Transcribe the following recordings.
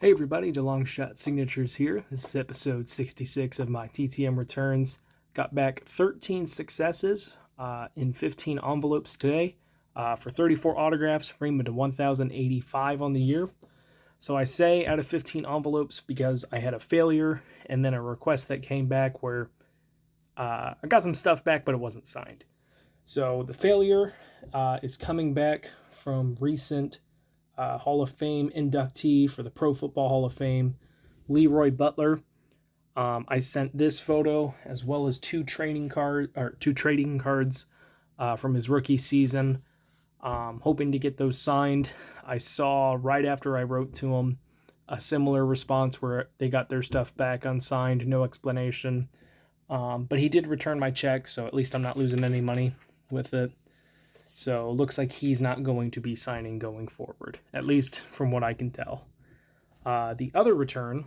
Hey everybody, DeLong Shot Signatures here. This is episode 66 of my TTM returns. Got back 13 successes in 15 envelopes today for 34 autographs, bringing me to 1,085 on the year. So I say out of 15 envelopes because I had a failure and then a request that came back where I got some stuff back, but it wasn't signed. So the failure is coming back from recent Hall of Fame inductee for the Pro Football Hall of Fame, Leroy Butler. I sent this photo as well as two trading cards from his rookie season, hoping to get those signed. I saw right after I wrote to him a similar response where they got their stuff back unsigned, no explanation. But he did return my check, so at least I'm not losing any money with it. So looks like he's not going to be signing going forward, at least from what I can tell. The other return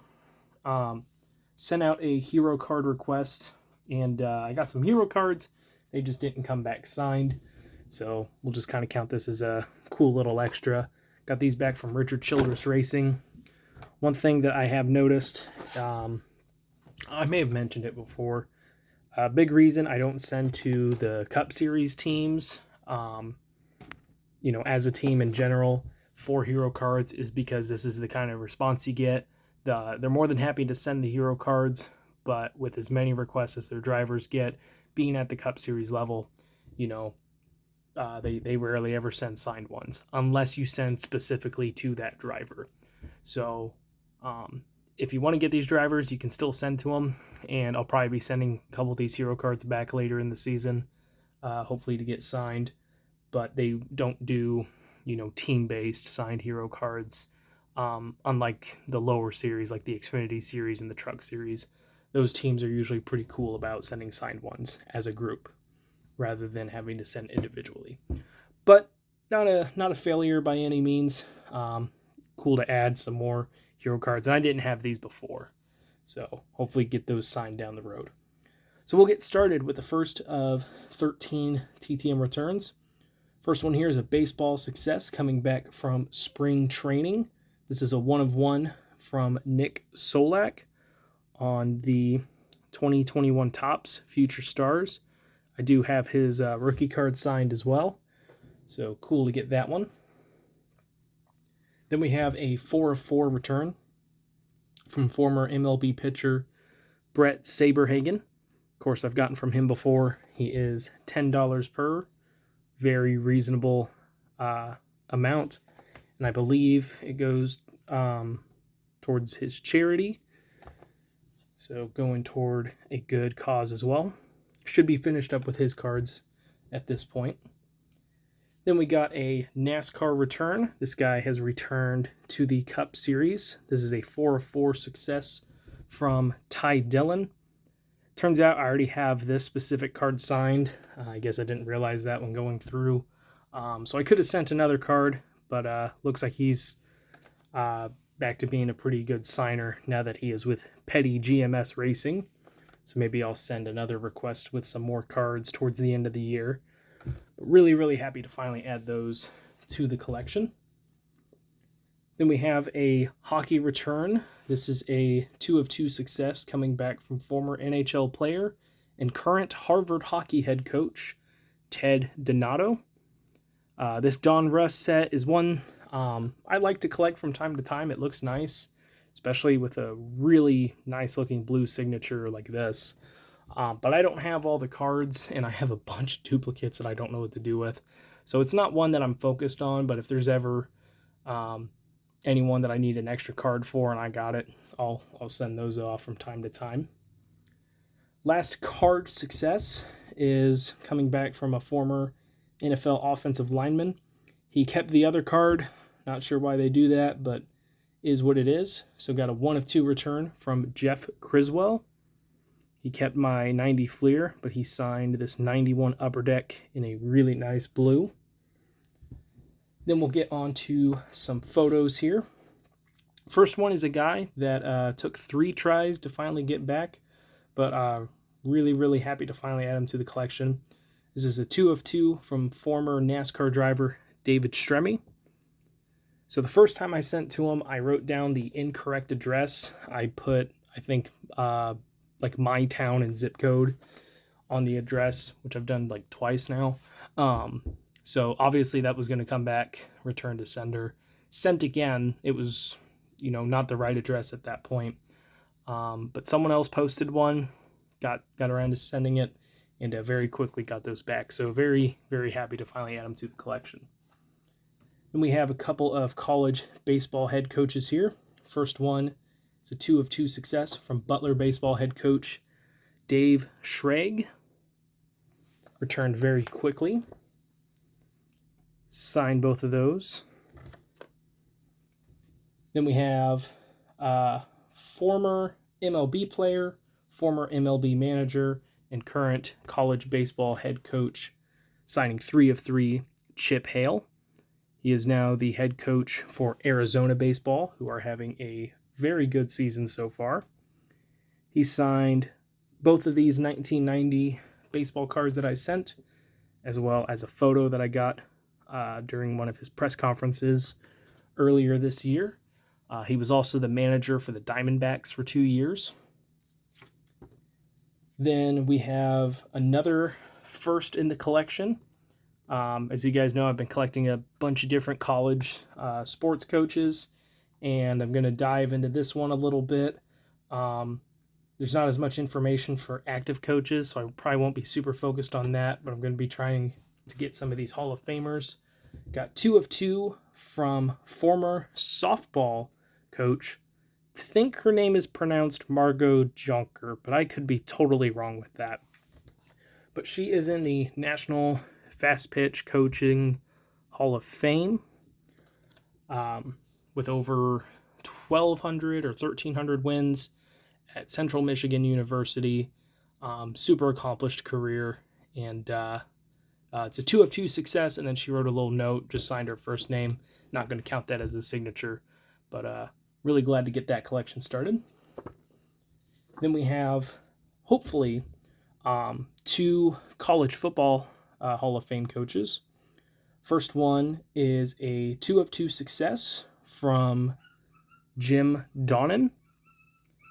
sent out a hero card request, and I got some hero cards. They just didn't come back signed, so we'll just kind of count this as a cool little extra. Got these back from Richard Childress Racing. One thing that I have noticed, I may have mentioned it before, a big reason I don't send to the Cup Series teams, as a team in general for hero cards, is because this is the kind of response you get. They're more than happy to send the hero cards, but with as many requests as their drivers get, being at the Cup Series level, they rarely ever send signed ones unless you send specifically to that driver. So if you want to get these drivers, you can still send to them, and I'll probably be sending a couple of these hero cards back later in the season, hopefully to get signed. But they don't do, team-based signed hero cards, unlike the lower series, like the Xfinity Series and the Truck Series. Those teams are usually pretty cool about sending signed ones as a group, rather than having to send individually. But not a failure by any means. Cool to add some more hero cards, and I didn't have these before, so hopefully get those signed down the road. So we'll get started with the first of 13 TTM returns. First one here is a baseball success coming back from spring training. This is a 1-of-1 from Nick Solak on the 2021 Topps Future Stars. I do have his rookie card signed as well, so cool to get that one. Then we have a 4-of-4 return from former MLB pitcher Brett Saberhagen. Of course, I've gotten from him before. He is $10 per. Very reasonable amount, and I believe it goes towards his charity, so going toward a good cause as well. Should be finished up with his cards at this point. Then we got a NASCAR return. This guy has returned to the Cup Series. This is a 4-of-4 success from Ty Dillon. Turns out I already have this specific card signed. I guess I didn't realize that when going through. So I could have sent another card, but looks like he's back to being a pretty good signer now that he is with Petty GMS Racing. So maybe I'll send another request with some more cards towards the end of the year. But really, really happy to finally add those to the collection. Then we have a hockey return. This is a 2-of-2 success coming back from former NHL player and current Harvard hockey head coach, Ted Donato. This Don Russ set is one I like to collect from time to time. It looks nice, especially with a really nice looking blue signature like this. But I don't have all the cards, and I have a bunch of duplicates that I don't know what to do with. So it's not one that I'm focused on, but if there's ever anyone that I need an extra card for and I got it, I'll send those off from time to time. Last card success is coming back from a former NFL offensive lineman. He kept the other card. Not sure why they do that, but is what it is. So got a 1-of-2 return from Jeff Criswell. He kept my 90 Fleer, but he signed this 91 Upper Deck in a really nice blue. Then we'll get on to some photos here. First one is a guy that took 3 tries to finally get back, but really, really happy to finally add him to the collection. This is a 2-of-2 from former NASCAR driver David Stremme. So the first time I sent to him, I wrote down the incorrect address. I put, I think, like my town and zip code on the address, which I've done like twice now. So obviously that was going to come back, return to sender. Sent again, it was, not the right address at that point. But someone else posted one, got around to sending it, and very quickly got those back. So very, very happy to finally add them to the collection. Then we have a couple of college baseball head coaches here. First one is a 2 of 2 success from Butler baseball head coach Dave Schrag. Returned very quickly. Signed both of those. Then we have former MLB player, former MLB manager, and current college baseball head coach, signing 3 of 3, Chip Hale. He is now the head coach for Arizona baseball, who are having a very good season so far. He signed both of these 1990 baseball cards that I sent, as well as a photo that I got during one of his press conferences earlier this year. He was also the manager for the Diamondbacks for 2 years. Then we have another first in the collection. As you guys know, I've been collecting a bunch of different college sports coaches, and I'm going to dive into this one a little bit. There's not as much information for active coaches, so I probably won't be super focused on that, but I'm going to be trying to get some of these Hall of Famers. Got 2 of 2 from former softball coach. I think her name is pronounced Margot Jonker, but I could be totally wrong with that. But she is in the National Fast Pitch Coaching Hall of Fame with over 1,200 or 1,300 wins at Central Michigan University. Super accomplished career, and it's a 2 of 2 success, and then she wrote a little note, just signed her first name. Not going to count that as a signature, but really glad to get that collection started. Then we have, hopefully, 2 college football Hall of Fame coaches. First one is a 2 of 2 success from Jim Donnan.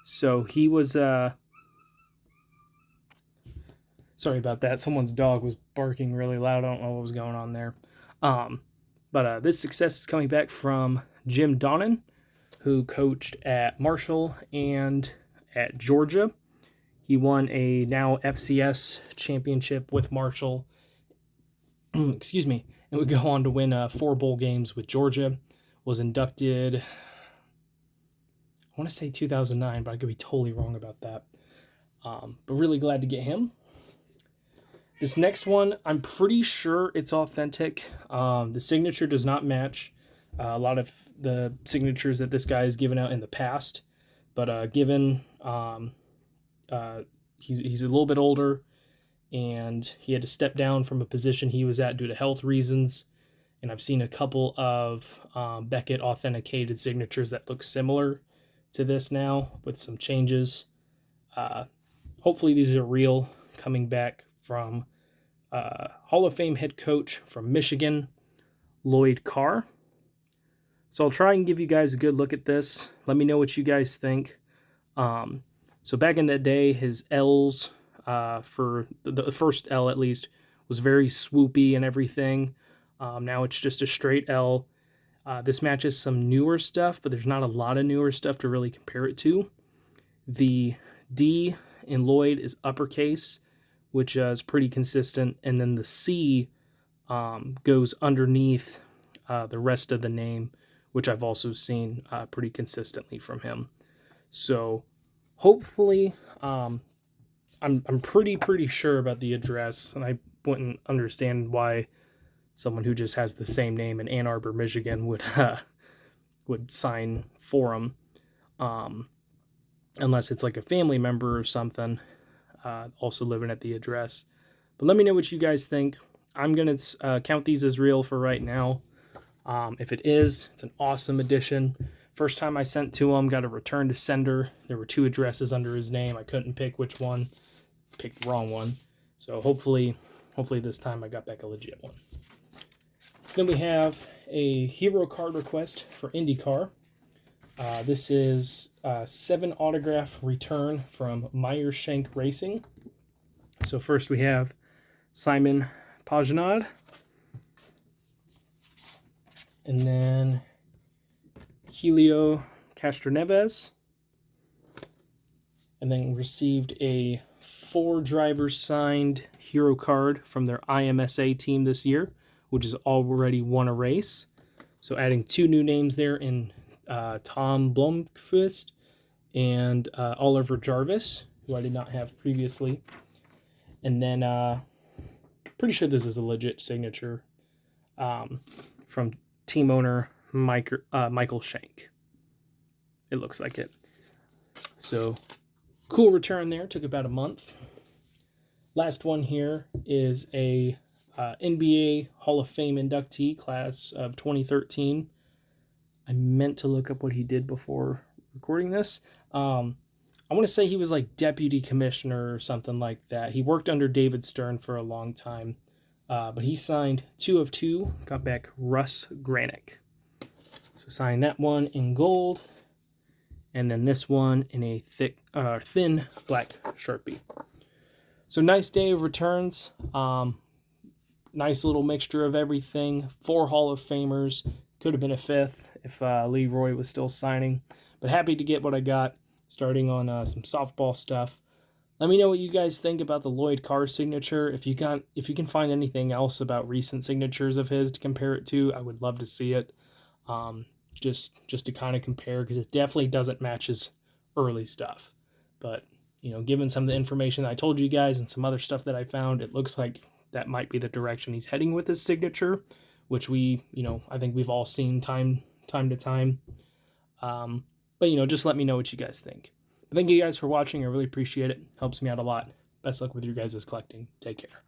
So he was, sorry about that. Someone's dog was barking really loud. I don't know what was going on there. But this success is coming back from Jim Donnan, who coached at Marshall and at Georgia. He won a now FCS championship with Marshall. Excuse me. And would go on to win 4 bowl games with Georgia. Was inducted, I want to say 2009, but I could be totally wrong about that. But really glad to get him. This next one, I'm pretty sure it's authentic. The signature does not match a lot of the signatures that this guy has given out in the past. But given he's a little bit older, and he had to step down from a position he was at due to health reasons. And I've seen a couple of Beckett authenticated signatures that look similar to this now with some changes. Hopefully these are real, coming back from Hall of Fame head coach from Michigan, Lloyd Carr. So I'll try and give you guys a good look at this. Let me know what you guys think. So back in that day, his L's, for the first L at least, was very swoopy and everything. Now it's just a straight L. This matches some newer stuff, but there's not a lot of newer stuff to really compare it to. The D in Lloyd is uppercase, which is pretty consistent, and then the C goes underneath the rest of the name, which I've also seen pretty consistently from him. So hopefully, I'm pretty sure about the address, and I wouldn't understand why someone who just has the same name in Ann Arbor, Michigan would sign for him, unless it's like a family member or something also living at the address. But let me know what you guys think. I'm going to count these as real for right now. If it is, it's an awesome addition. First time I sent to him, got a return to sender. There were 2 addresses under his name. I couldn't pick which one. Picked the wrong one. So hopefully this time I got back a legit one. Then we have a hero card request for IndyCar. This is 7 autograph return from Meyershank Racing. So first we have Simon Pagenaud. And then Helio Castroneves. And then received a 4 drivers signed hero card from their IMSA team this year, which has already won a race. So adding 2 new names there in Tom Blomqvist and Oliver Jarvis, who I did not have previously. And then pretty sure this is a legit signature from team owner Michael Shank. It looks like it. So cool return there. Took about a month. Last one here is a NBA Hall of Fame inductee, class of 2013. I meant to look up what he did before recording this. I want to say he was like deputy commissioner or something like that. He worked under David Stern for a long time. But he signed 2 of 2, got back Russ Granick. So signed that one in gold, and then this one in a thin black Sharpie. So nice day of returns. Nice little mixture of everything. 4 Hall of Famers. Could have been a 5th if Leroy was still signing. But happy to get what I got, starting on some softball stuff. Let me know what you guys think about the Lloyd Carr signature. If you can find anything else about recent signatures of his to compare it to, I would love to see it. Just to kind of compare, because it definitely doesn't match his early stuff. But, given some of the information that I told you guys and some other stuff that I found, it looks like that might be the direction he's heading with his signature, which I think we've all seen time to time. But, just let me know what you guys think. Thank you guys for watching. I really appreciate it. Helps me out a lot. Best luck with your guys' collecting. Take care.